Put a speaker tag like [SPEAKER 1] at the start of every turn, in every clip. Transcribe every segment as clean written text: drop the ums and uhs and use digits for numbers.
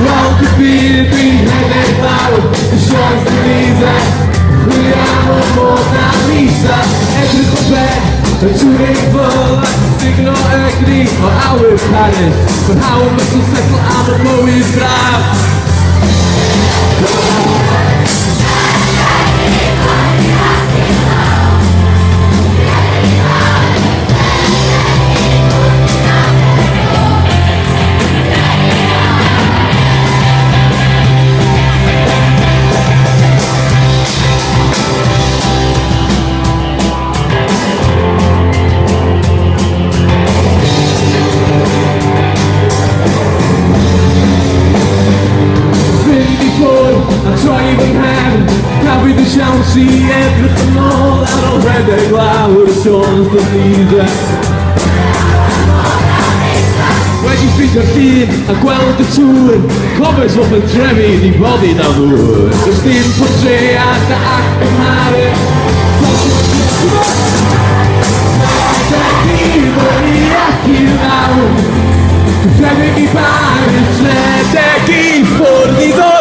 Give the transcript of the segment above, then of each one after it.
[SPEAKER 1] want to be beheaded out the Champs-Élysées. Vogliamo Mona Lisa en de gevecht. En toen ik verwacht, ik nog echt niet van oude Paris. Van houden we zo sekkel aan de mooie straat. Zie every canal out of red and glow with the Champs-Élysées. When you speak your team, en quello te tour. Kom eens op een trammy, die body dan door. Dus die voor 2 jaar te achterhalen. Trammy die baan is net aquí voor die dood.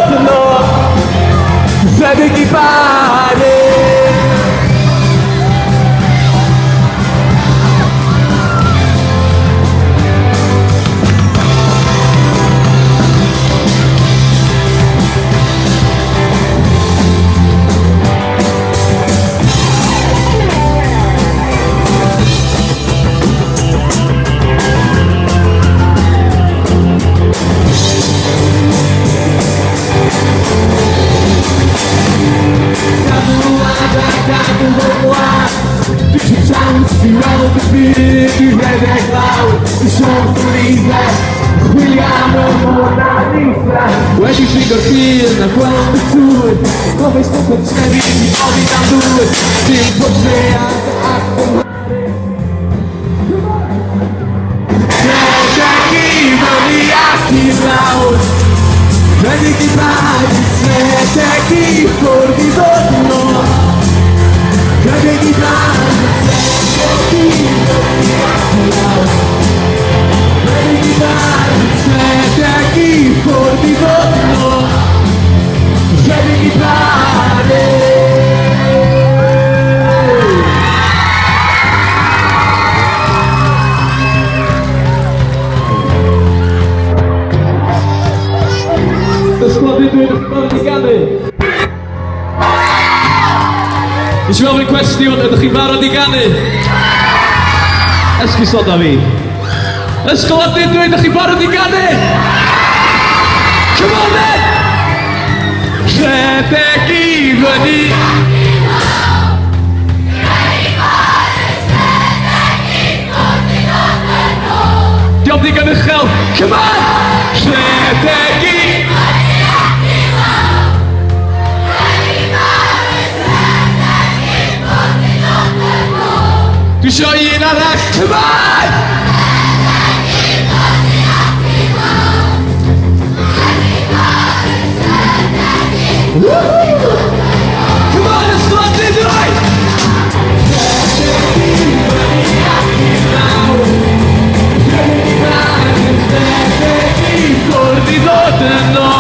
[SPEAKER 1] Fred equipare. When you think of fear, na quello che tu come sto pensando di ogni tanto tempo c'è
[SPEAKER 2] Is wel een kwestie van de Gibaro di Gane. Est-ce qu'ils sont David? Est-ce qu'on a dit de Gibaro di Gane? Come on man! Je t'ai qui venu. Die op die Gane geld. Come on! Je t'ai qui. Tu show you not that, come on! Come on, let's start this right! Por di dote no,